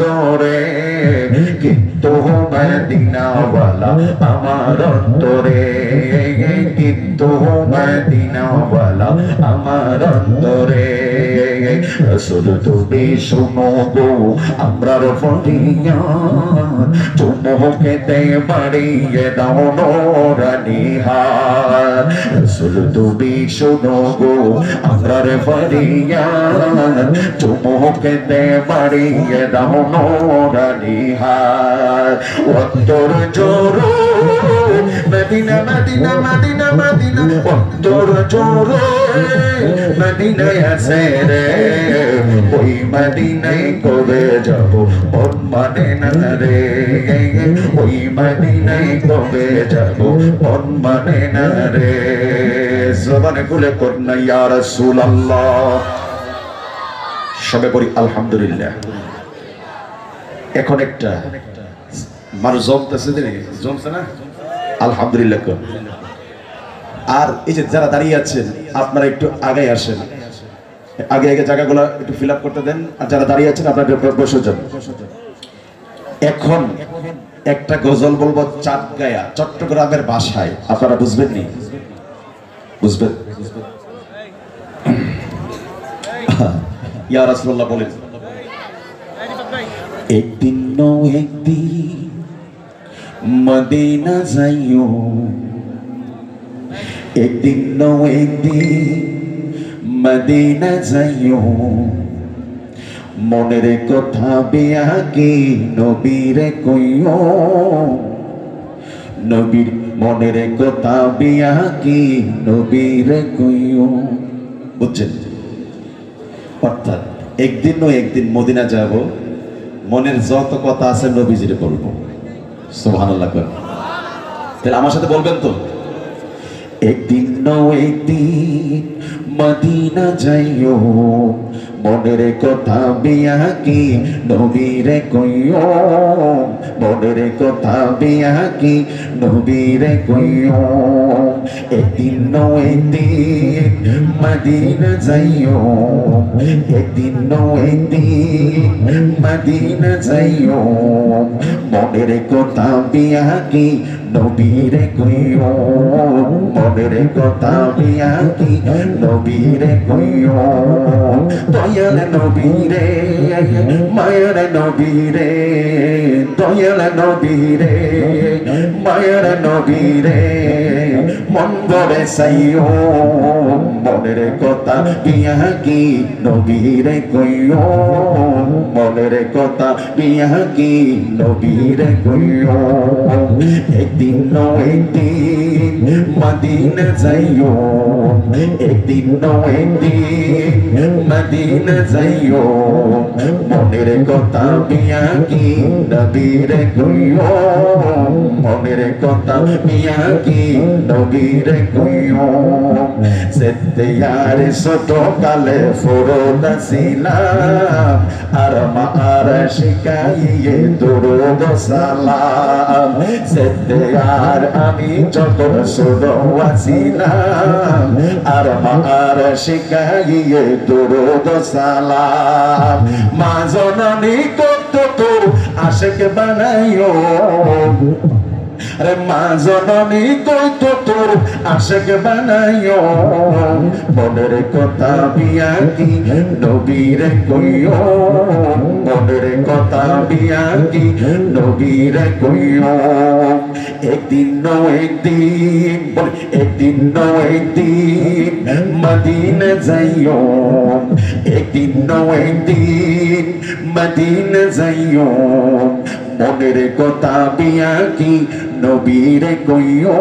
দরে কিন্তু মদিনাওয়ালা আমার অন্তরে, কিন্তু মদিনাওয়ালা আমার অন্তরে। রাসূল তুমি শোনো গো আমরার ফরিয়াদ, চুমুকেতে বাড়িয়ে দাও নূরানী হাত। রাসূল তুমি শোনো গো আমরার ফরিয়াদ, চুমুকেতে বাড়িয়ে দাও নূরানী হাত। অন্তর জোড়ো মদিনা মদিনা মদিনা মদিনা, অন্তর জোড়ো মদিনায় আছে রে, ওই মদিনায় কবে যাব মন মানে না রে, ওই মদিনায় কবে যাব মন মানে না রে। জবান খুলে করনা ইয়া রাসূলুল্লাহ। সবে পড়ি আলহামদুলিল্লাহ। এখন একটা মানুষ জমতেছে, জমছে না? আলহামদুলিল্লাহ। আর এই যে যারা দাঁড়িয়ে আছেন আপনারা একটু আগে আসেন, আগে আগে জায়গাগুলো একটু ফিল আপ করতে দেন। আর যারা দাঁড়িয়ে আছেন আপনারা বসে যান। এখন একটা গজল বলবো চাঁদগায়া, চট্টগ্রামের ভাষায়। আপনারা বুঝবেন নি? বুঝবেন? ইয়া রাসূলুল্লাহ বলেন, একদিন নও একদিন মদিনা যাইও, একদিন নও একদিন মদিনা যাইও, মনের কথা বিয়াকি নবীরে কইও, নবীর মনের কথা বিয়াকি নবীরে কইও। বুঝছেন? অর্থাৎ একদিন নয় একদিন মদিনা যাব, মনের যত কথা আছে নবীজিরে বলবো। সুবহানাল্লাহ। তাহলে আমার সাথে বলবেন তো? একদিন নও একদিন মদিনা যাইও, মনের কথা বিয়াকি নবীরে কইও, মনের কথা বিয়াকি নবীরে কইও। একদিন নও একদিন মদিনা যাইও, একদিন নও একদিন মদিনা যাইও, মনের কথা বিয়াকি নবীরে কইও, মনের কথা বিয়াকি নবীরে কইও। দয়াল নবীরে মায়ের নবীরে, দয়াল নবীরে মায়ের নবীরে, মন ভরে চাইও, মনের কথা বিয়াকি নবীরে কইও, মনের কথা বিয়াকি নবীরে কইও। একদিন নও একদিন মদিনা যাইও, একদিন নও একদিন মদিনা যাইও, মনের কথা বিয়াকি নবীরে কইও, মনের কথা বিয়াকি নবীরে কইও। সেতে আর ছোট কালে ফুরত ছিলাম, আর মা আর শিখাইয়ে দুরূদ সালাম। সেতে আর আমি যখন ছোট ছিলাম, আর মা আর শিখাইয়ে দুরূদ সালাম। মা জননী কত তোর আশিক বানাইও, আরে মা জননী কত তোর আশিক বানাইও, মনের কথা বিয়াকি নবীরে কইও, মনের কথা বিয়াকি নবীরে কইও। একদিন নও একদিন, একদিন নও একদিন মদিনা যাইও, একদিন নও একদিন মদিনা যাইও, মনের কথা বিয়াকি নবীরে কইও,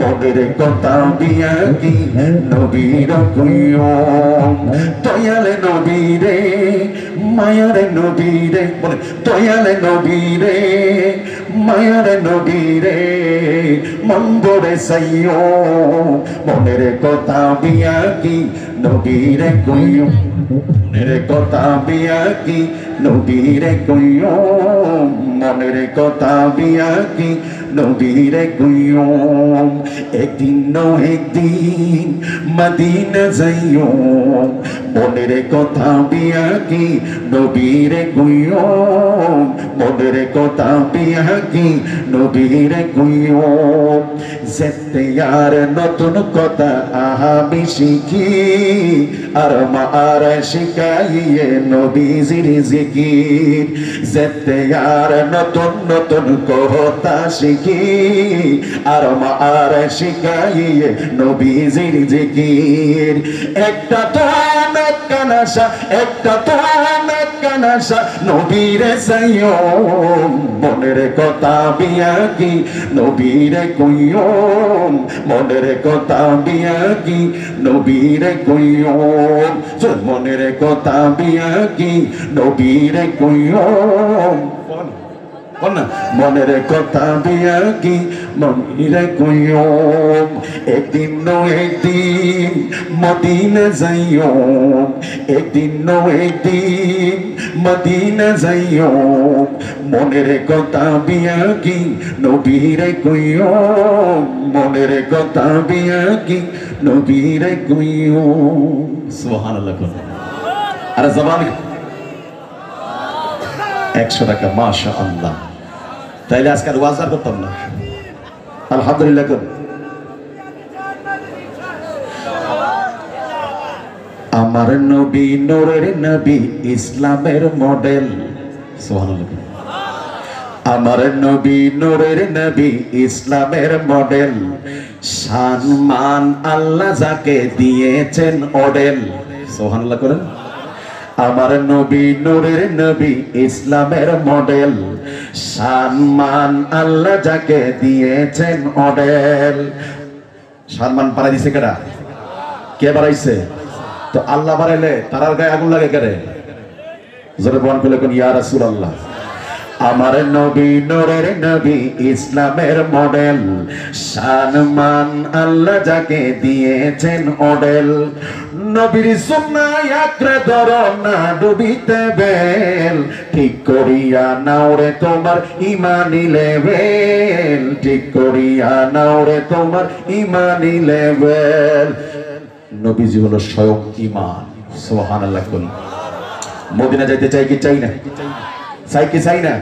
মনের কথা বিয়াকি নবীরে কইও। দয়াল নবীরে মায়ার নবীরে, বলে দয়াল নবীরে মায়ার নবীরে, মন ভরে চাইও, মনের কথা বিয়াকি নবীরে কইও, মনের কথা বিয়াকি নবীরে কইও, মনের কথা বিয়াকি নবীরে কইও একদিন একদিন মদিনা যাইও মনের কথা বিয়া কি নবীরে কইও মনের কথা বিয়া কি নবীরে কইও যেতে আর নতুন কথা আমি শিখি আর মা আর শিখাইয়ে নবীজির জিকির যেতে আর নতুন নতুন কথা শিখি আর মা আর শিখাইয়ে নবীজির জিকির একটা তো কানাসা একটা তো কানাসা নবীরে যাইও মনের কথা বিয়া কি নবীরে কইও মনের কথা বিয়া কি নবীরে কইও মনের কথা বিয়া কি নবীরে কইও মনের কথা বিয়া কি মনিরে কইও একদিন একদিন মদিনা যাইও একদিন একদিন মদিনা যাইও মনের কথা বিয়া কি নবীরে কইও মনের কথা বিয়া কি নবীরে কইও সুবহানাল্লাহ আর জবান 100 টাকা মাশাআল্লাহ তাইলে আজকে ওয়াজ আর করতাম না আলহামদুলিল্লাহ কোন আমার নবী নূরের নবী ইসলামের মডেল সুবহানাল্লাহ আমার নবী নূরের নবী ইসলামের মডেল সম্মান আল্লাহ যাকে দিয়েছেন অডেল সুবহানাল্লাহ করেন আমার নবী নূরের নবী ইসলামের মডেল সম্মান আল্লাহ যাকে দিয়েছেন অডেল সম্মান বাড়াই দিছে কেডা কে বাড়াইছে তো আল্লাহ বাড়াইলে তারার গায়ে আগুন লাগে কেরে জোরে বয়ান করলে কোন ইয়া রাসূলুল্লাহ আমার নবী নূরের নবী ইসলামের মডেল সম্মান আল্লাহ যাকে দিয়েছেন অডেল নবীর সুন্নায় আঁকড়ে ধরো না ডুবিতে বেল ঠিক করিয়া নাও রে তোমার ইমানি লেভেল ঠিক করিয়া নাও রে তোমার ইমানি লেভেল নবীজি হলো স্বয়ং ঈমান সুবহানাল্লাহ কোন মদিনা যাইতে চাই কি চাই না চাই কি চাই না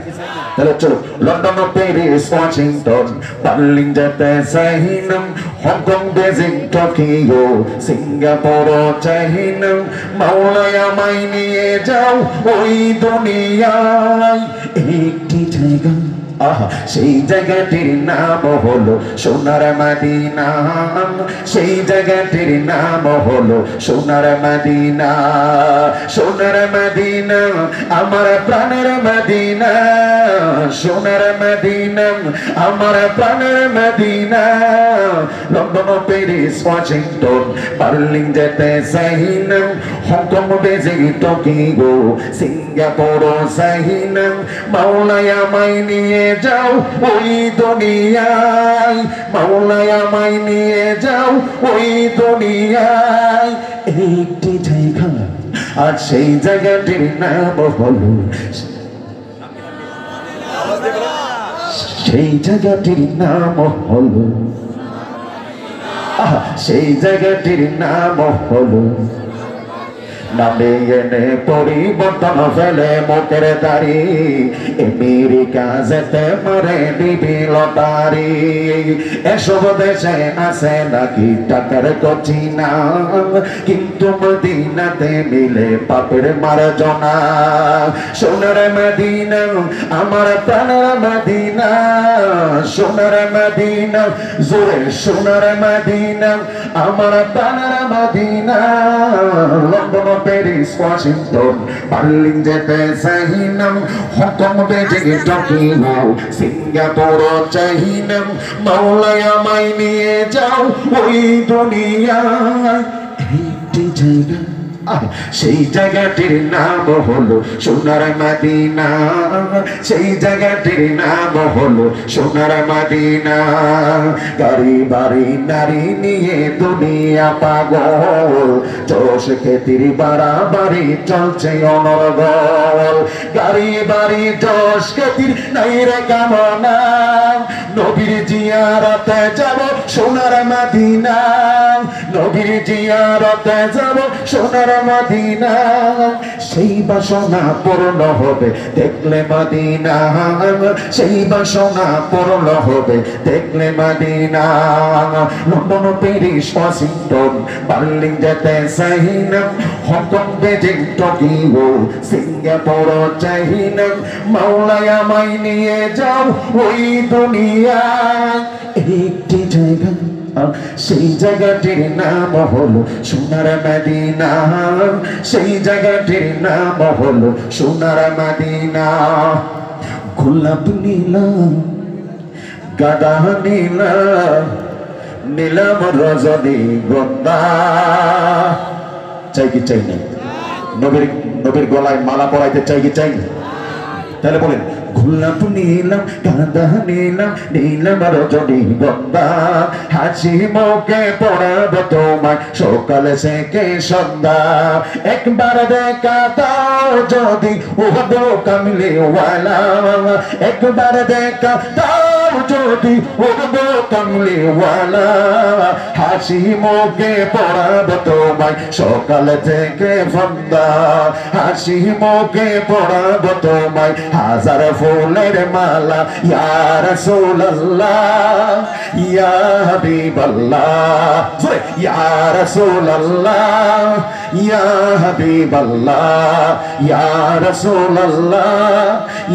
তাহলে চলো লন্ডন প্যারিস ওয়াশিংটন বার্লিন যেতে চাইনাম হংকং বেজিং টোকিও সিঙ্গাপুর চাইনাম মাওলায় আমায় নিয়ে যাও ওই দুনিয়ায় একটি জায়গা আহা সেই জায়গাটির নাম হলো সোনার মদিনা সেই জায়গাটির নাম হলো সোনার মদিনা সোনার মদিনা আমার প্রাণের মদিনা সোনার মদিনা আমার প্রাণের Medina London Paris Washington Berlin যেতে চাইনাম হংকং বেজিং টোকিও সিঙ্গাপুর চাইনাম মাওলায় আমায় নিয়ে যাও ওই দুনিয়ায় মাওলায় আমায় নিয়ে যাও ওই দুনিয়ায় একটি জায়গা আর সেই জায়গাটির নাম হলো সেই জায়গাটির নাম হলো সেই জায়গাটির নাম হলো নামে এনে পরিবর্তন ফেলে মুখের দাড়ি আমেরিকা যেতে মারে দিবি লটারি এসব দেশে আছে নাকি টাকার কচিনা কিন্তু মদিনাতে মিলে পাপের মার্জনা সোনার মদিনা আমার প্রাণের মদিনা সোনার মদিনা জোরে সোনার মদিনা আমার প্রাণের Medina London Paris Washington Berlin যেতে চাইনাম হংকং বেজিং টোকিও সিঙ্গাপুর চাইনাম মাওলায় আমায় নিয়ে যাও ওই দুনিয়ায় একটি জায়গা সেই জায়গাটির নাম হলো সোনার মদিনা, সেই জায়গাটির নাম হলো সোনার মদিনা। গাড়ি বাড়ি নারী নিয়ে দুনিয়া পাগল, চোষ খেতির বাড়াবাড়ি চলছে অনর্গল। গাড়ি বাড়ি যশ খেতির নাই রে কামনা, নবীর জিয়ারতে যাব সোনার মদিনা, নবীর জিয়ারতে যাব সোনার মদিনা। সেই বাসনা পূর্ণ হবে দেখলে মদিনা, সেই বাসনা পূর্ণ হবে দেখলে Medina. London Paris Washington Berlin যেতে চাই না, হংকং বেজিং টোকিও সিঙ্গাপুর চাই না, মাওলায় আমায় নিয়ে যাও ওই দুনিয়া। একটি জায়গা সেই জায়গাটির নাম হলো সোনার মদিনা, সেই জায়গাটির নাম হলো সোনার মদিনা। গোলাপ নীলাম গাদা নীলাম, নীলাম রজনী গন্ধা। চাই কি চাই না? নবীর গলায় মালা পরাইতে চাই কি চাই না? তাহলে বলেন গোলাপ নীলাম গাঁদা নীলাম, নীলাম রজনী গন্ধা। হাসি মুখে পড়াবো তোমায় সকাল থেকে সন্ধ্যা। একবার দেখা দাও যদি ওহদো কামলিওয়ালা, একবার দেখা দাও যদি ওহদো কামলিওয়ালা। হাসি মুখে পড়াবো তোমায় সকাল থেকে সন্ধ্যা, হাসি মুখে পড়াবো তোমায় হাজার ফুলের মালা। ইয়া রাসূলুল্লাহ ইয়া হাবিবাল্লাহ, ইয়া রাসূলুল্লাহ ইয়া হাবিবাল্লাহ, ইয়া রাসূলুল্লাহ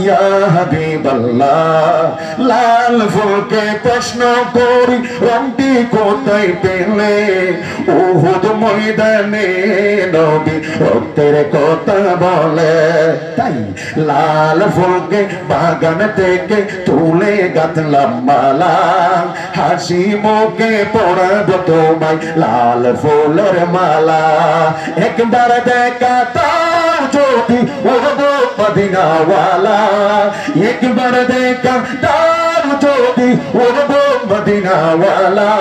ইয়া হাবিবাল্লাহ। লাল ফুলকে প্রশ্ন করি রংটি কোথায় পেলে, উহুদ ময়দানে নবী রক্তের কথা বলে। তাই লাল ফুলকে বাগান থেকে তুলে গাঁথলাম মালা, হাসি মুখে পড়াবো তোমায় লাল ফুলের মালা। একবার দেখা দাও যদি ওহদো মদিনাওয়ালা, একবার দেখা দাও যদি ওহদো মদিনাওয়ালা।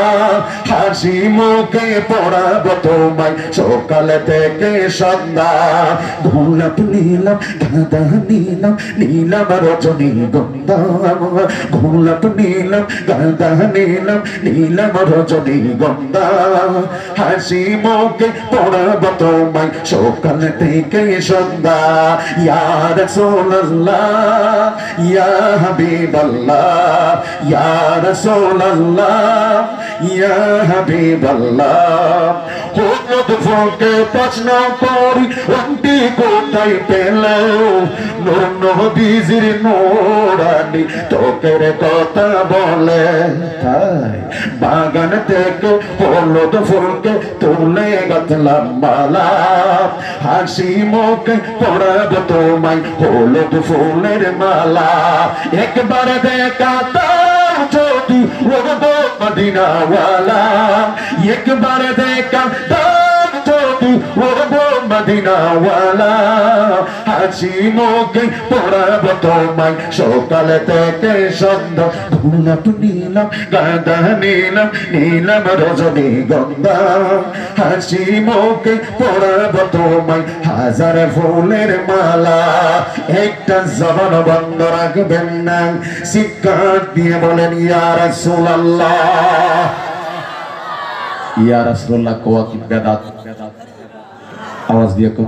হাসি মুখে পড়াবো তোমায় সকাল থেকে সন্ধ্যা। গোলাপ নীলাম গাঁদা নীলাম, নীলাম রজনী গন্ধা। গোলাপ নীলাম গাঁদা নীলাম, নীলাম রজনী গন্ধা। হাসি মুখে পড়াবো তোমায় সকাল থেকে সন্ধ্যা। ইয়া রাসূলুল্লাহ ইয়া হাবিবাল্লাহ, ইয়া রাসূলুল্লাহ ইয়া হাবিবাল্লাহ। হযরত ফুলকে প্রশ্ন করি রংটি কোথায় পেলে, নূর নবীজির নূরানি ত্বকের কথা বলে। তাই বাগান থেকে হলুদ ফুলকে তুলে গাঁথলাম মালা, হাসি মুখে পড়াবো তোমায় হলুদ ফুলের মালা। একবার দেখা দাও যদি ওহদো মদিনাওয়ালা, একবার দেখা দাও যদি ওহদো মদিনাওয়ালা। হাসি মুখে পড়াবো তোমায় সকাল থেকে সন্ধ্যা। গোলাপ নীলাম গাঁদা নীলাম, নীলাম রজনী গন্ধা। হাসি মুখে পড়াবো তোমায় হাজার ফুলের মালা। একটা জবান বন্ধ রাখবেন না, চিৎকার দিয়ে বলেন ইয়া রাসূলুল্লাহ। ইয়া রাসূলুল্লাহ কোয়া কি বেদাত? আওয়াজ দিয়ে কো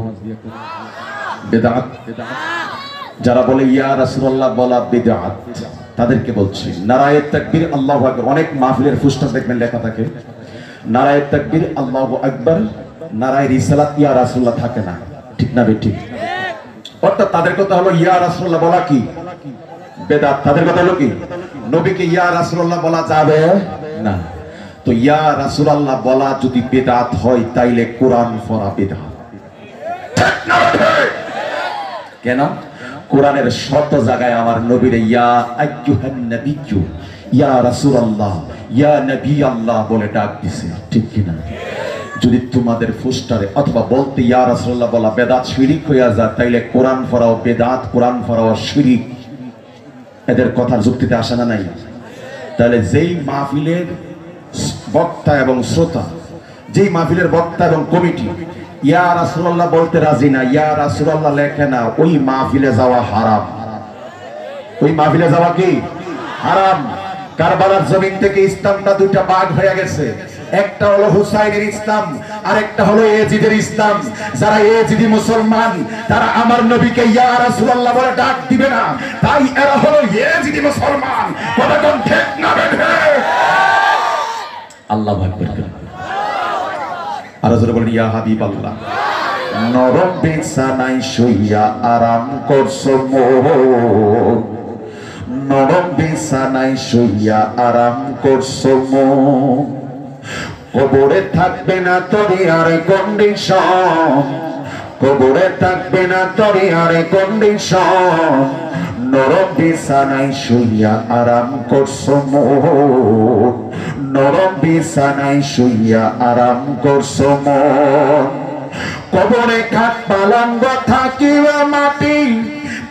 বেদাত। যারা বলে ইয়া রাসূলুল্লাহ বলা বিদআত, তাদেরকে বলছি নারায়ে তাকবীর আল্লাহু আকবার। অনেক মাহফিলের ফুসটা দেখবেন লেখা থাকে নারায়ে তাকবীর আল্লাহু আকবার, নারায়ে রিসালাত ইয়া রাসূলুল্লাহ থাকে না। ঠিক না ঠিক? অর্থাৎ তাদের কথা হলো ইয়া রাসূলুল্লাহ বলা কি বেদাত। তাদের কথা হলো কি নবীকে ইয়া রাসূলুল্লাহ বলা যাবে না। তো ইয়া রাসূলুল্লাহ বলা যদি বেদাত হয় তাইলে কোরআন পড়া বেদাত। কেন? কোরআনের শত জায়গায় আমার নবীর ইয়া আইয়ুহান নাবিয়্যু ইয়া রাসূলুল্লাহ ইয়া নবী আল্লাহ বলে ডাক দিছে। ঠিক কি না? যদি তোমাদের ফুস্টারে অথবা বলতে ইয়া রাসূলুল্লাহ বলা বেদাত শিরিক হইয়া যায়, তাইলে কোরআন পড়াও বেদাত, কোরআন পড়াও শিরিক। এদের কথার যুক্তিতে আসে না নাই? তাহলে যেই মাহফিলের বক্তা এবং শ্রোতা, যেই মাহফিলের বক্তা এবং কমিটি ইয়া রাসূলুল্লাহ বলতে রাজি না, ইয়া রাসূলুল্লাহ লেখে না, ওই মাহফিলে যাওয়া হারাম। ওই মাহফিলে যাওয়া কি হারাম। কারবালার জমিন থেকে ইসলামটা দুইটা ভাগ হয়ে গেছে, একটা হলো হুসাইনের ইসলাম আর একটা হলো ইয়াজিদের ইসলাম। যারা ইয়াজিদি মুসলমান তারা আমার নবীকে ইয়া রাসূলুল্লাহ বলে ডাক দিবে না, তাই এরা হলো ইয়াজিদি মুসলমান। কতক্ষণ ঠিক না বেঠে? আল্লাহু আকবার। আর যারা বলেন ইয়া হাবিবাল্লাহ, নরম বিছানায় শুইয়া আরাম করছো মন, নরম বিছানায় শুইয়া আরাম করছো মন, কবরে থাকবে না তোরি আর কন্ডিশন, কবরে থাকবে না তোরি আর কন্ডিশন, নরম বিছানায় শুইয়া আরাম করছো মন, নরম বিছানায় শুইয়া আরাম করছো মন, কবরে খাট পালঙ্গ থাকিবে মাটি,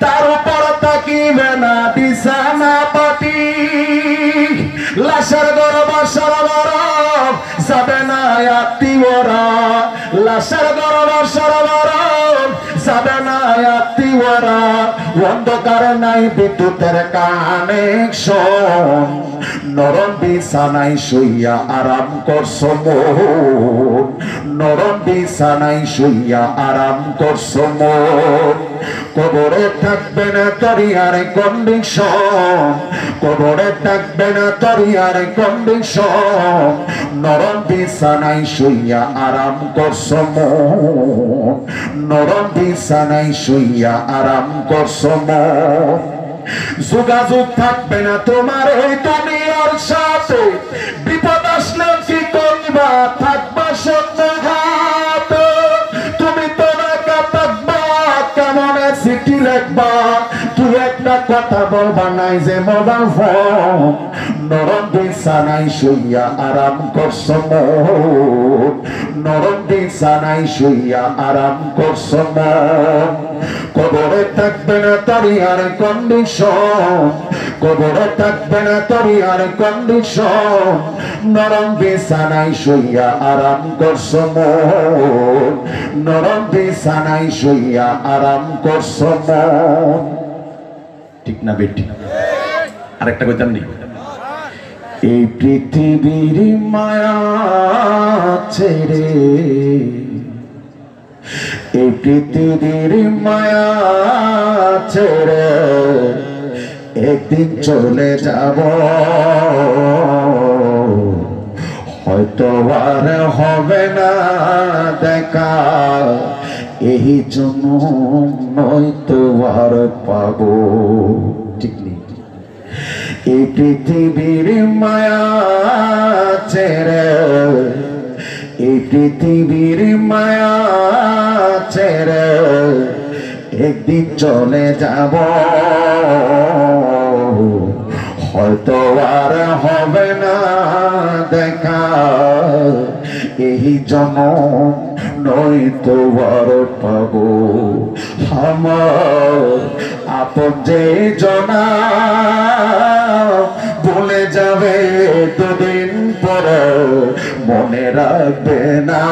তার উপর থাকিবে না বিছানা পাটি, লাশের গর্ভ সরবরাহ যাবে না আত্মীয়রা, লাশের গর্ভ সরবরাহ যাবে না আত্মীয়রা, অন্ধকার নাই বিদ্যুতের কানেকশন, নরম বিছানায় শুইয়া আরাম করছো মন, নরম বিছানায় শুইয়া আরাম করছো মন, কবরে থাকবে না তোরি আর কন্ডিশন, কবরে থাকবে না তোরি আর কন্ডিশন, নরম বিছানায় শুইয়া আরাম করছো মন, নরম বিছানায় শুইয়া আরাম করছো মন, যোগাযোগ থাকবে না তোমার এই দুনিয়ার সাথে, বিপদ আসলে কি করবা থাকবা সন্দেহাত, তুমি তো একা থাকবা কেমনে চিঠি লিখবা, তুই একটা কথা বলবা নাই যে মোবাইল ফোন, নরম বিছানায় শুইয়া আরাম করছো মন, নরম বিছানায় শুইয়া আরাম করছো মন, কবরে থাকবে না তোরি আর কন্ডিশন, কবরে থাকবে না তোরি আর কন্ডিশন, নরম বিছানায় শুইয়া আরাম করছো মন, নরম বিছানায় শুইয়া আরাম করছো মন। ঠিক না বেটি? আরেকটা কইতাম নি, এই পৃথিবীর মায়া ছেড়ে, এই পৃথিবীর মায়া ছেড়ে একদিন চলে যাব, হয়তো আর হবে না দেখা, এই জন্য নয়তো আর পাবো। ঠিক নেই? এই পৃথিবীর মায়া ছেড়ে, এই পৃথিবীর মায়া ছেড়ে একদিন চলে যাব, হয়তো আর হবে না দেখা, এই জনম নয়তো আর পাবো। আমার আপন যে জনা ভুলে যাবে দুদিন পরে, মনে রাখবে না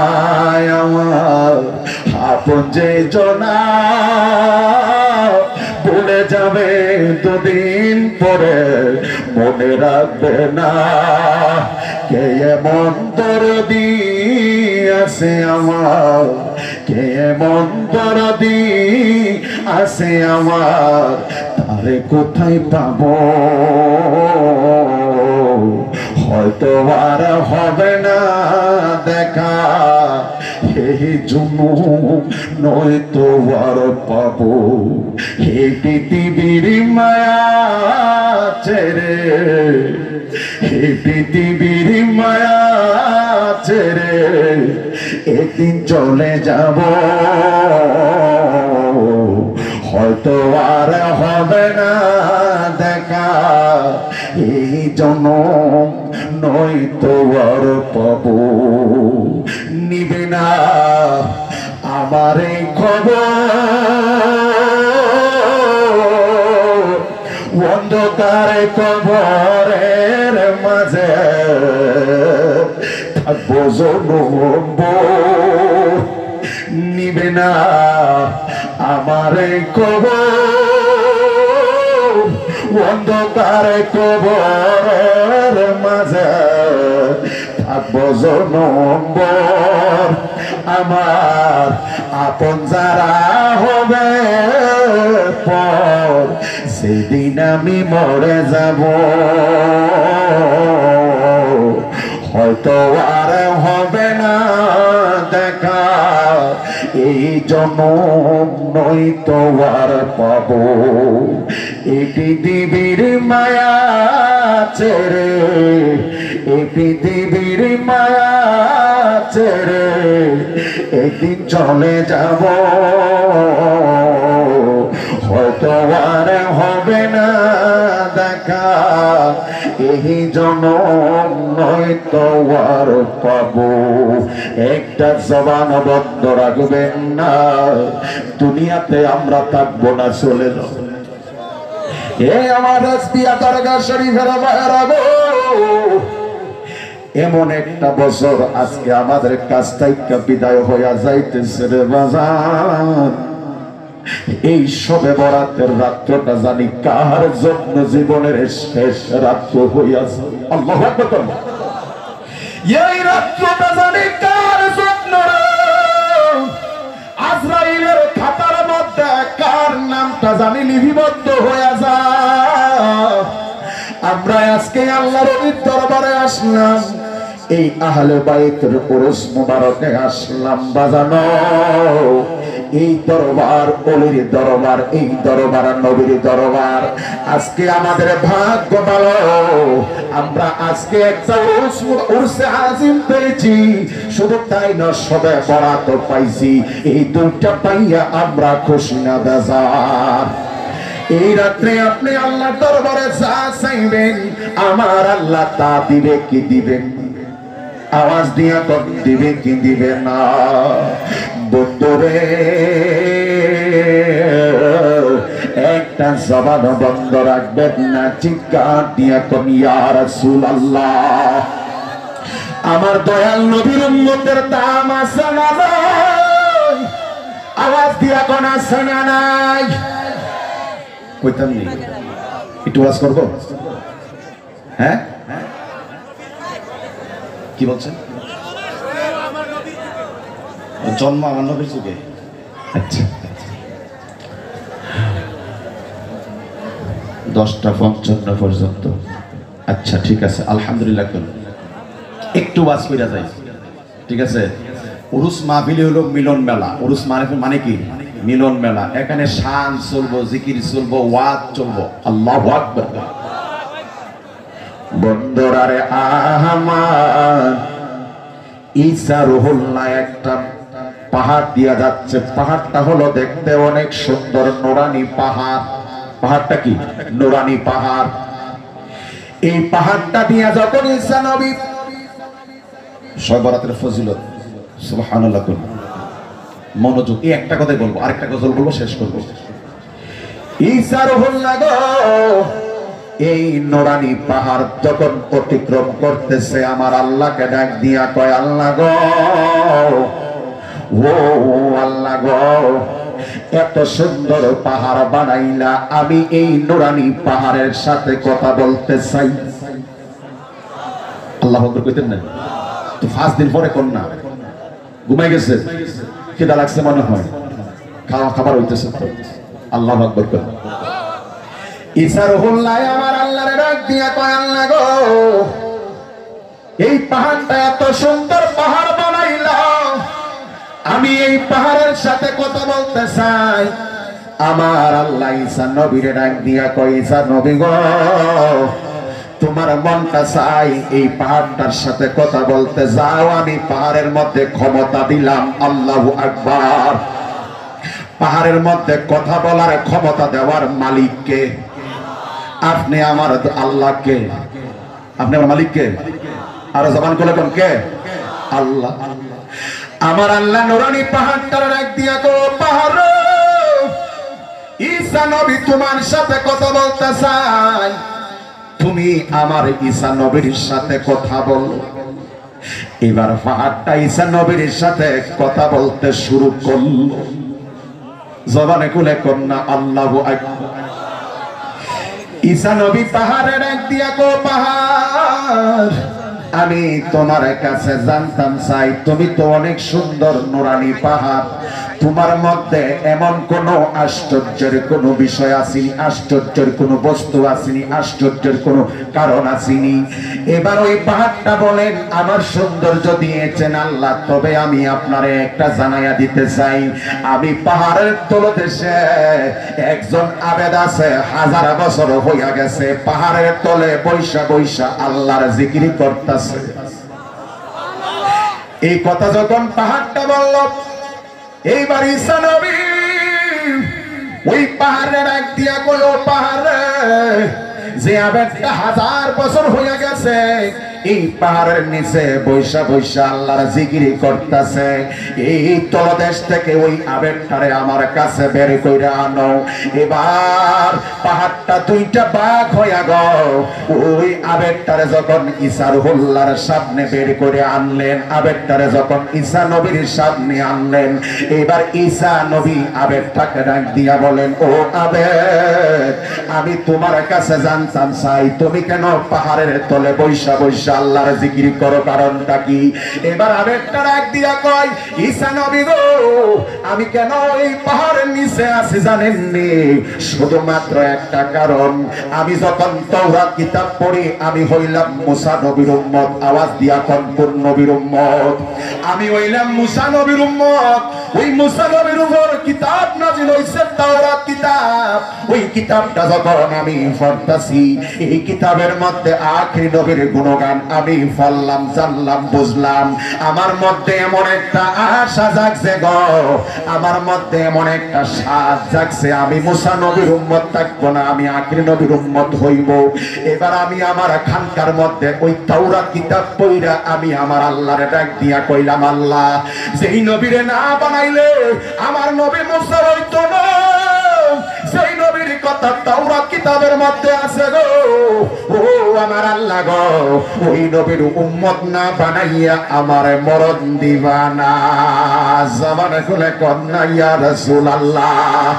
আমার আপন যে জনা ভুলে যাবে দুদিন পরে, মনে রাখবে না কে এমন দরদি আছে আমার, কে এমন দরদি আছে আমার, তারে কোথায় পাবো, হয়তো আর হবে না দেখা, এই জন্য নয়তো আর পাবো। এই পৃথিবীর মায়া ছেড়ে, এই পৃথিবীর মায়া ছেড়ে একদিন চলে যাব, হয়তো আর হবে না দেখা, এই জনম নয়তো আর পাবো। নিবে না আমার এই খবর, অন্ধকারে কবরের মাঝে থাকবো জনম, নিবে না আমার এই খবর, অন্ধকারে কবরের মাঝে থাকবো জনম। আমার আপন যারা হবে পর, সেদিন আমি মরে যাব, হয়তো আর হবে না দেখা, এই জনম নয়তো আর পাবো। এই পৃথিবীর মায়া ছেড়ে, এই পৃথিবীর মায়া ছেড়ে একদিন চলে যাব, হয়তো আর হবে না দেখা, এই জনম নয়তো আর পাবো। একটা জবান বন্ধ রাখবেন না, দুনিয়াতে আমরা থাকবো না, চলে যাব। এ আমার রাজবিয়া দরগা শরীফের বাইরাবো, এমন একটা বছর আজকে আমাদের কাছ থেকে বিদায় হইয়া যাইতেছে রে বাজার। এই সবে বরাতের রাত্রটা জানি কার জন্য জীবনের শেষ রাত্র হইয়াছে। আল্লাহু আকবার। এই রাত্রটা জানি কার জন্য, আজরাইলের খাতার মধ্যে কার নামটা জানি লিপিবদ্ধ হইয়া যায়। আমরা আজকে আল্লাহর দরবারে আসলাম, এই আহলে বাইতের উরুস মুবারকে আসলাম বাজানো। এই দরবার ওলির দরবার, এই দরবার নবীর দরবার। আজকে আমাদের ভাগ্য ভালো, আমরা আজকে একটা উরসে আজিম পেয়েছি। শুধু তাই না, সবে বরাত পাইছি। এই দুইটা পাইয়া আমরা খুশি না বেজার। এই রাত্রে আপনি আল্লাহর দরবারে যা চাইবেন, আমার আল্লাহ তা দিবে কি দিবেন? আওয়াজ দিয়া তো দিবে কি দিবে না? বন্ধুরে, একটা জবান বন্ধ রাখবেন না, চিৎকার দিয়া কোন ইয়া রাসূলুল্লাহ। আমার দয়াল নবীর উম্মতের দাম আছে না নাই? আওয়াজ দিয়া কোন আছে না নাই? কইতাম নি একটু ওয়াজ করবো? হ্যাঁ, কি বলছেন? জন্ম আমার নবীর যুগে। আচ্ছা, 10:55 পর্যন্ত। আচ্ছা ঠিক আছে, আলহামদুলিল্লাহ। একটু ওয়াজ কইরা যাই, ঠিক আছে? উরুস মাহফিল হলো মিলন মেলা। উরুস মানে কি? মিলন মেলা। এখানে শান চলবো, জিকির চলবো, ওয়াজ চলবো। আল্লাহু আকবার। বন্দরারে আহমান ঈসা রুহুল্লাহ একটা পাহাড় দিয়া যাচ্ছে। পাহাড়টা হলো দেখতে অনেক সুন্দর, নুরানি পাহাড়। পাহাড়টা কি? নুরানি পাহাড়। এই পাহাড়টা দিয়া যখন ঈসা নবী, শবে বরাতের ফজিলত, সুবহানাল্লাহ। মনোযোগ, এই একটা কথাই বলবো, আরেকটা গজল বলবো, শেষ করবো। ঈসা রুহুল্লাহ গো, এই নুরানি পাহাড় যখন অতিক্রম করতেছে, আমার আল্লাহকে ডাক দিয়া কয়, আল্লাহ গো, ও আল্লাহ গো, এত সুন্দর পাহাড় বানাইলা, আমি এই নুরানি পাহাড়ের সাথে কথা বলতে চাই। আল্লাহ আকবার কইতেন না তো? 5 দিন পরে কোন না ঘুমাই গেছে, খিদা লাগছে মনে হয়, খাবার হইতেছে। আল্লাহু আকবার কর। ঈসা রুহুল্লাহ আমার আল্লাহরে ডাক দিয়া কয়, আল্লাহ গো, এই পাহাড়টা এত সুন্দর পাহাড় বানাইলাম, আমি এই পাহাড়ের সাথে কথা বলতে চাই। আমার আল্লাহ ঈসা নবীরে ডাক দিয়া কয়, ঈসা নবী গো, তোমার মনটা চাই এই পাহাড়টার সাথে কথা বলতে যাও, আমি পাহাড়ের মধ্যে ক্ষমতা দিলাম। আল্লাহু আকবার। পাহাড়ের মধ্যে কথা বলার ক্ষমতা দেওয়ার মালিককে? আপনি আমার আল্লাহকে। আপনি আমার মালিককে? আর জবান করে কোন কে? আল্লাহ। আমার আল্লাহ নুরানি পাহাড়টার ডাক দিয়া গো পাহাড়, ঈসা নবী তোমার সাথে কথা বলতে চাই, তুমি আমার ঈসা নবীর সাথে কথা বলো। এবার পাহাড়টা ঈসা নবীর সাথে কথা বলতে শুরু করল। জবানে খুলে কন্যা আল্লাহু আকবার। ঈসা নবী পাহাড়ে ডাক দিয়া গো পাহাড়, আমি তোমার কাছে জানতাম চাই, তুমি তো অনেক সুন্দর নুরানি পাহাড়, তোমার মধ্যে এমন কোন আশ্চর্যের কোন বিষয় আসেনি, আশ্চর্যের কোন বস্তু আসেনি, আশ্চর্যের কোন কারণ আসেনি। এবার ওই পাহাড়টা বলেন, আমার সৌন্দর্য দিয়েছেন আল্লাহ, তবে আমি আপনারে একটা জানাইয়া দিতে চাই, আমি পাহাড়ের তলদেশে একজন আবেদ আছে, হাজার বছর হইয়া গেছে পাহাড়ের তলে বৈশা বৈশা আল্লাহর জিকির করতেছে। এই কথা যখন পাহাড়টা বলল, এইবার ঈসা নবী ওই পাহাড়ে ডাক দিয়া কইল, পাহাড়ে যে আবেদটা হাজার বছর হইয়া গেছে এই পাহাড়ের নিচে বৈশা বৈশা আল্লাহর জিকির করতেছে, এই তলদেশ থেকে ওই আবেদটারে আমার কাছে বের কইরা আনো। এবার পাহাড়টা দুইটা ভাগ হইয়া গো, ওই আবেদটারে যখন ঈসা রুহুল্লাহর সামনে বের করে আনলেন, আবেদটারে যখন ঈসা নবীর সামনে আনলেন, এবার ঈসা নবী আবেদটাকে ডাক দিয়া বলেন, ও আবেদ, আমি তোমার কাছে জানতাম চাই, তুমি কেন পাহাড়ের তলে বৈশা বৈশা আল্লাহর জিকির করো, কারণটা কি? এবার আবেদটা ডাক দিয়া কয়, ঈসা নবী গো, আমি কেন এই পাহাড়ের নিচে আছি জানেননি? শুধুমাত্র একটা কারণ, আমি যখন তাওরাত কিতাব পড়ি আমি হইলাম মুসা নবীর উম্মত, আওয়াজ দিয়া কোন কোন নবীর উম্মত? আমি হইলাম মুসা নবীর উম্মত। ওই মুসা নবীর উপর কিতাব নাজিল হইছে, তাওরাত কিতাব। ওই কিতাবটা যখন আমি পড়তাছি, এই কিতাবের মধ্যে আখির নবীর গুণগান আমি পড়লাম, জানলাম, বুঝলাম। আমার মধ্যে এমন একটা আশা জাগছে গো, আমার মধ্যে এমন একটা সাজ জাগছে, আমি মুসা নবীর উম্মত থাকবো না, আমি আখির নবীর উম্মত হইব। এবার আমি আমার খানকার মধ্যে ওই তাওরাত কিতাব পড়া আমি আমার আল্লাহরে ডাক দিয়া কইলাম, আল্লাহ, যেই নবীরে না বানাইলে আমার নবী মুসা হইতো না, সেই নবীর কথা তাওরাত কিতাবের মধ্যে আছে গো, ও আমার আল্লাহ গো, ওই নবীর উম্মত না বানাইয়া আমার মরণ দিবা না। জবানে খুলে কন্যা ইয়া রাসূলুল্লাহ।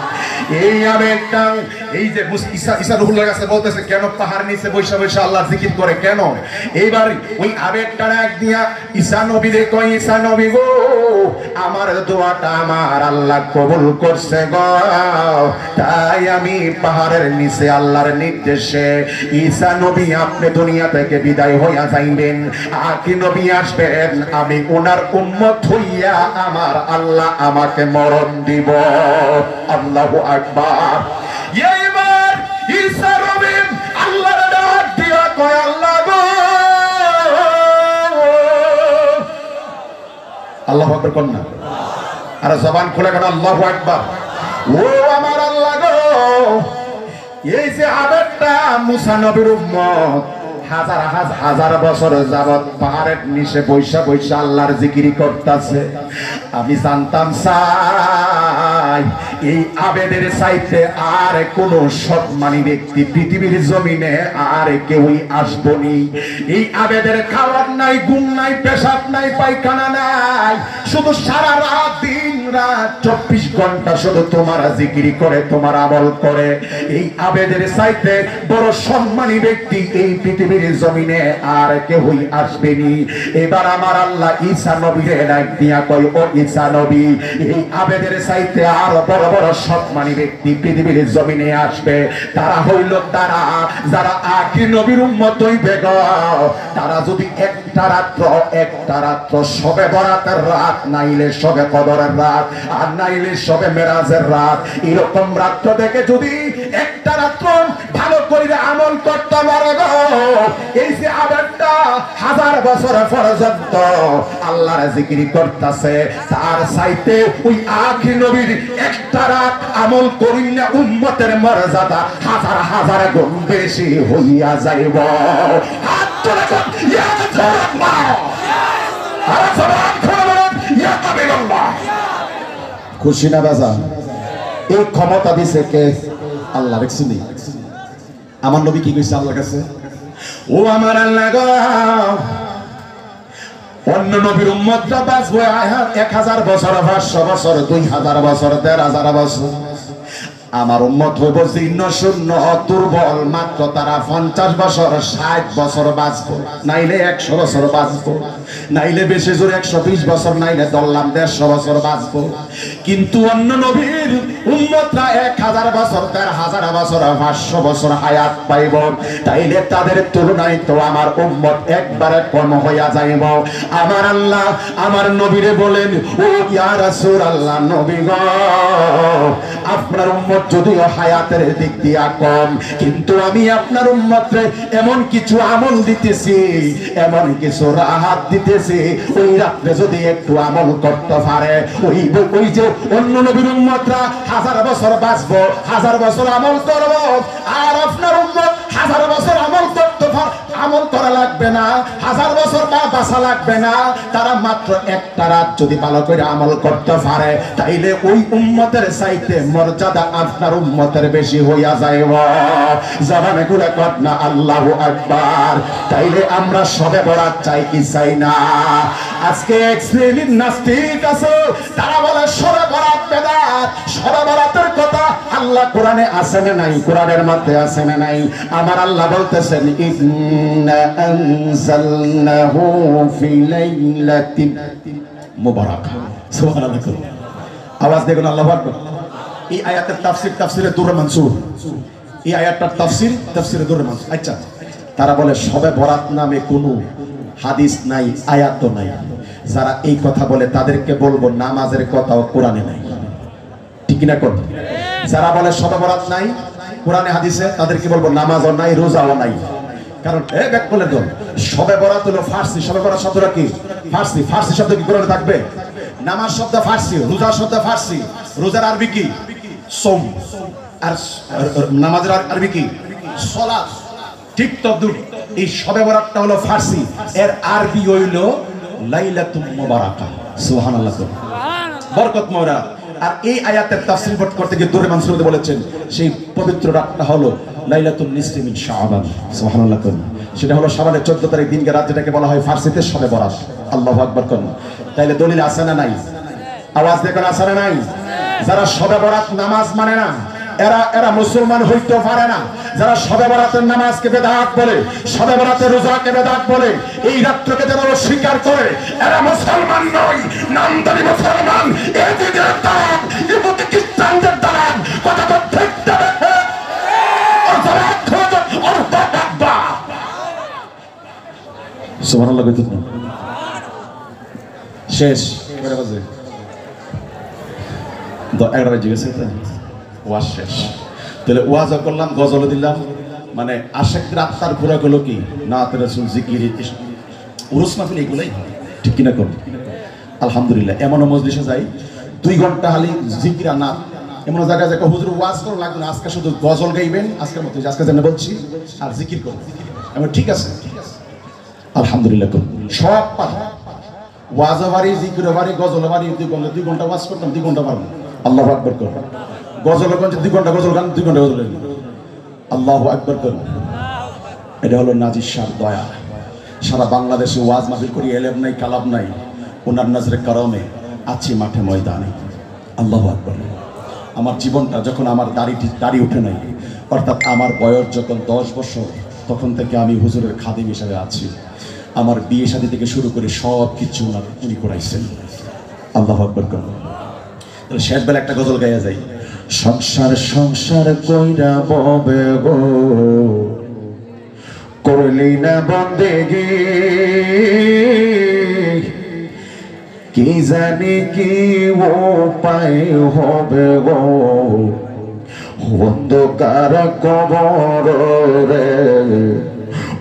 এই আবেগটা, এই যে ঈসা রুহুল্লাহর কাছে বলতেছে কেন পাহাড় নিচে বৈশা বৈশা আল্লাহর জিকির করে কেন? এইবার ওই আবেগটা ডাক দিয়া ঈসা নবীরে কয়, ঈসা নবী গো, আমার দোয়াটা আমার আল্লাহ কবুল করছে গো, তাই আমি পাহাড়ের নিচে আল্লাহর নির্দেশে, ঈসা নবী আপনি দুনিয়া থেকে বিদায় হইয়া যাইবেন, আখির নবী আসবেন, আমি ওনার উম্মত হইয়া আমার আল্লাহ আমাকে মরণ দিব। আল্লাহু আকবার। এইবার ঈসা নবী আল্লাহর ডাক দিয়া কয়, আল্লাহ গো, আল্লাহু আকবার কন্যা, আর জবান খুলে কন্যা আল্লাহু আকবার। ও আমার আল্লাহ গো, এই যে আবেদটা মুসা নবীর উম্মত হাজার হাজার বছর যাবত পাহাড়ের নিচে বৈশা বৈশা আল্লাহর জিকির করতেছে, আমি জানতাম চাই এই আবেদের চাইতে আর কোন সম্মানী ব্যক্তি পৃথিবীর জমিনে আর কেউই আসবনি। এই আবেদের খাবার নাই, ঘুম নাই, পেশাব নাই, পায়খানা নাই, শুধু সারা রাত দিন রাত 24 ঘন্টা শুধু তোমার জিকির করে, তোমার আমল করে। এই আবেদের চাইতে বড় সম্মানী ব্যক্তি এই পৃথিবীর জমিনে আর কেউই আসবেনি। এবার আমার আল্লাহ ঈসা নবীরে ডাক দিয়া কয়, ও ঈসা নবী, এই আবেদের চাইতে আর বড় বড় সম্মানী ব্যক্তি পৃথিবীর জমিনে আসবে, তারা হইল তারা যারা আখির নবীর উম্মত হইবে গো, তারা যদি একটা রাত্র শবে বরাতের রাত, নাইলে শবে কদরের রাত, আর নাইলে শবে মেরাজের রাত, এরকম রাত্র দেখে যদি একটা রাত্র ভালো করে আমল করতে পারে গো, এই যে আবেদটা হাজার বছর পর্যন্ত আল্লাহর জিকির করতেছে, তার চাইতে ওই আখির নবীর একটা রাত আমল করিনা উম্মতের মর্যাদা হাজার হাজার গুণ বেশি হইয়া যাইব। হাত তুলে ইয়া আল্লাহ, আর জবান খুলে বলেন ইয়া খুশি না বেজা? এই ক্ষমতা দিছে কে? আল্লাহ। দেখছিনি আমার নবী কি কইছে আল্লাহর কাছে? ও আমার আল্লাহ গো, অন্য নবীর উম্মতরা বাঁচবে 1000 বছর, 500 বছর, 2000 বছর, 13000 বছর। আমার উম্মত হইব জীর্ণ শূন্য দুর্বল, মাত্র তারা 50 বছর 60 বছর বাঁচবো, নাইলে 100 বছর বাঁচবো, নাইলে বেশি জোর 120 বছর, নাইলে ধরলাম 150 বছর বাঁচবো। কিন্তু অন্য নবীর উম্মতরা 1000 বছর, 1500 বছর, 500 বছর হায়াত পাইব। তাইলে তাদের তুলনায় তো আমার উম্মত একবারে কম হইয়া যাইব। আমার আল্লাহ আমার নবীরে বলেন, ও ইয়া রাসূলুল্লাহ, নবী গো, আপনার উম্মত যদিও হায়াতের দিক দিয়া কম, কিন্তু আমি আপনার উম্মতরে এমন কিছু আমল দিতেছি, এমন কিছু রাহাত দিতেছি, ওই রাত্রে যদি একটু আমল করতে পারে, ওই যে অন্য নবীর উম্মতরা 1000 বছর বাঁচবো, 1000 বছর আমল করব, আর আপনার উম্মত 1000 বছর আমল করতে পারে, আমল করা লাগবে না, 1000 বছর বা বাঁচা লাগবে না, তারা মাত্র একটা রাত যদি ভালো করে আমল করতে পারে, তাইলে ওই উম্মতের চাইতে মর্যাদা আপনার উম্মতের বেশি হইয়া যাইব। জামানে গুলা কর না আল্লাহু আকবার। তাইলে আমরা সবে বরাত চাই কি চাই না? আজকে এক শ্রেণীর নাস্তিক আছে, তারা বলে সবে বরাত বেদাত। সবে বরাতের কথা আল্লাহ কোরআনে আছে না নাই? কোরআনের মধ্যে আছে না নাই? আমার আল্লাহ বলতেছেন, ইন্না আনজালনাহু ফি লাইলাতিন মুবারাকা। সুবহানাল্লাহ। আওয়াজ দেখুন, আল্লাহু আকবার। এই আয়াতের তাফসীর তাফসীরে দুররে মানসুর। এই আয়াতটার তাফসীর তাফসীরে দুররে মানসুর। আচ্ছা, তারা বলে সবে বরাত নামে কোনো হাদিস নাই, আয়াত নাই। যারা এই কথা বলে তাদেরকে বলবো নামাজের কথাও কোরআনে নাই। ঠিক না কোন? যারা বলে সবে বরাত নাই কোরআনে হাদিসে, তাদেরকে বলবো নামাজও নাই, রোজাও নাই। কারণ এ ব্যাক বলে দল, সবে বরাত হলো ফার্সি। সবে বরাত শব্দটা কি? ফার্সি। ফার্সি শব্দ কি কোরআনে থাকবে? নামাজ শব্দ ফার্সি, রোজা শব্দ ফার্সি। রোজার আরবি কি? সোম। আর নামাজের আরবি কি? সালাত। ঠিক তদ্রুপ এই শবে বরাতটা হলো ফার্সি, এর আরবি হইল লাইলাতুল মুবারাকা। সুবহানাল্লাহ। বরকতময় রাত। আর এই আয়াতের তাফসীর করতে গিয়ে দুররে মানসুরে বলেছেন সেই পবিত্র রাতটা হলো লাইলাতুন নিসফি মিন শাবান। সুবহানাল্লাহ। সেটা হলো শাবানের 14 তারিখ দিনকে রাত, যেটাকে বলা হয় ফার্সিতে শবে বরাত। আল্লাহু আকবার কোন? তাইলে দলিল আছে না নাই? আওয়াজ দেখুন, আছে না নাই? যারা শবে বরাত নামাজ মানে না, এরা মুসলমান হইতে পারে না। যারা শবে বরাতের নামাজকে বেদাত বলে, শবে বরাতের রোজাকে বেদাত বলে, এই রাত্রকে যারা অস্বীকার করে, এরা মুসলমান নয়, নামদারি মুসলমান। এদিকের দালাল, ইহুদি খ্রিস্টানদের দালাল। কথা তো ঠিক যাবে। সুবহানাল্লাহ। শেষ 11 বাজে, 11 বাজে গেছে। ওয়াজ শেষ। তাহলে ওয়াজ করলাম, গজল দিলাম, মানে আশেকদের আত্মার খোরাক হলো কি? নাত রাসূল, জিকির, উরুস মাহফিল, এগুলাই হয়। ঠিক কিনা কোন? আলহামদুলিল্লাহ। এমন মজলিসে যাই 2 ঘন্টা হালি জিকির আর নাত। এমন জায়গায় যাকে হুজুর ওয়াজ করে লাগবে না, আজকে শুধু গজল গাইবেন, আজকের মতো আজকে যেন বলছি, আর জিকির করবেন। এমন ঠিক আছে, আলহামদুলিল্লাহ। কোন সব পাঠা ওয়াজও বাড়ি, জিকিরও বাড়ি, গজলও বাড়ি। 2 ঘন্টা ওয়াজ করতাম, 2 ঘন্টা পারবো। আল্লাহু আকবার করবেন। গজল গান 2 ঘন্টা গজল গান, 2 ঘন্টা গজল গান। আল্লাহু আকবার করবেন। এটা হলো নাজির শাহর দয়া। সারা বাংলাদেশে ওয়াজ মাহফিল করি, এলেম নাই, কালাম নাই, ওনার নজরে কারণে আছি মাঠে ময়দানে। আল্লাহু আকবার। আমার জীবনটা যখন আমার দাড়ি উঠে নাই, অর্থাৎ আমার বয়স যখন 10 বছর, তখন থেকে আমি হুজুরের খাদিম হিসাবে আছি। আমার বিয়ে শাদী থেকে শুরু করে সব কিছু উনি করাইছেন। আল্লাহু আকবার করবেন। তাহলে শেষ বেলা একটা গজল গাইয়া যাই। সংসার সংসার কইরা ববে গো, করলি না বন্দেগি, কি জানি কি উপায় হবে গো, অন্ধকার কবর রে,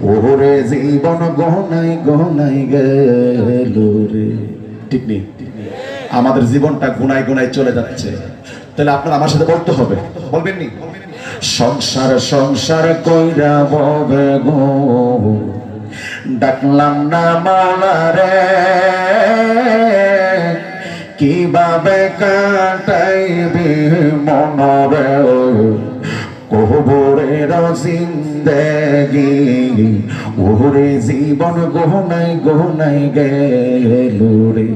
ওরে জীবন গনাই গনাই গেল রে। ঠিক নেই? আমাদের জীবনটা গুনায় গুনায় চলে যাচ্ছে। তাহলে আপনার আমার সাথে বলতে হবে, বলবেন নি? সংসার সংসার কইরা ববে গো, ডাকলাম না মাওলা রে, কিভাবে কাটাইবি মনরে কবরের জিন্দেগি ওরে জীবন গহনাই গহনাই গেল রে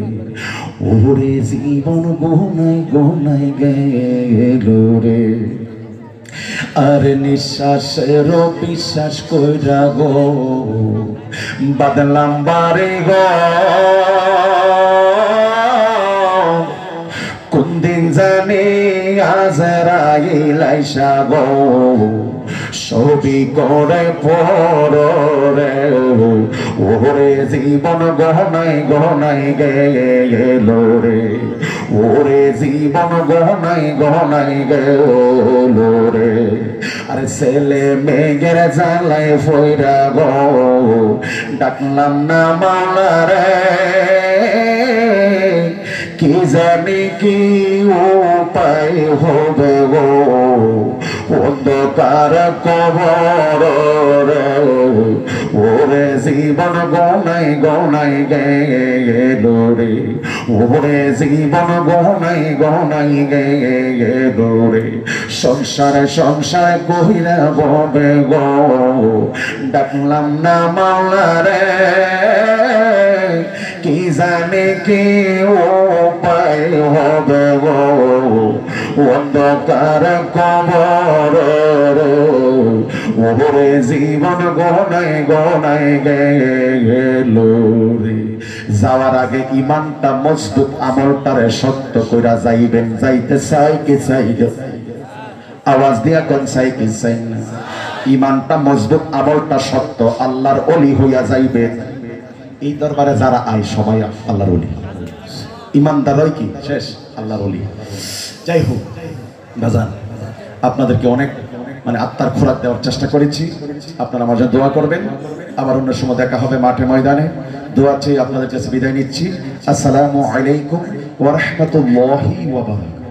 ওরে জীবন গহনাই গহনাই গেল রে আর নিঃশ্বাসের বিশ্বাস কইরা গো বাদলাম বারে গো কোন দিন জানি আজরাইল আইসা গো ছবি করে পরে ওরে জীবন গহনাই গহনাই গেল রে ওরে জীবন গহনাই গহনাই গেল রে আরে ছেলে মেঘের জ্বালাই ফইরা গো ডাকলাম না মাওলা রে কি জানি কি উপায় হবে গো অন্ধকার কবর রে ওরে জীবন গনাই গনাই গেল রে ওরে জীবন গনাই গনাই গেল রে সংসারে সংসার কহিরা ববে গো ডাকলাম না মাওলা রে কি জানে কি উপায় হবে গো অন্ধকার কবর ওরে জীবন গনাই গনাই গেল রে যাওয়ার আগে ইমানটা মজবুত আমলটারে সত্য কইরা যাইবেন যাইতে চাই কি চাই আওয়াজ দিয়া কোন চাই কি চাই না ইমানটা মজবুত আমলটা সত্য আল্লাহর ওলি হইয়া যাইবেন এই দরবারে যারা আয় সবাই আল্লাহর ওলি ইমানদারই কি শেষ আল্লাহর ওলি যাই হোক বাজান আপনাদেরকে অনেক মানে আত্মার খোরাক দেওয়ার চেষ্টা করেছি আপনারা আমার জন্য দোয়া করবেন আবার অন্য সময় দেখা হবে মাঠে ময়দানে দোয়া চেয়ে আপনাদের কাছে বিদায় নিচ্ছি আসসালামু আলাইকুম ওয়া রাহমাতুল্লাহি ওয়া বারাকাতুহু।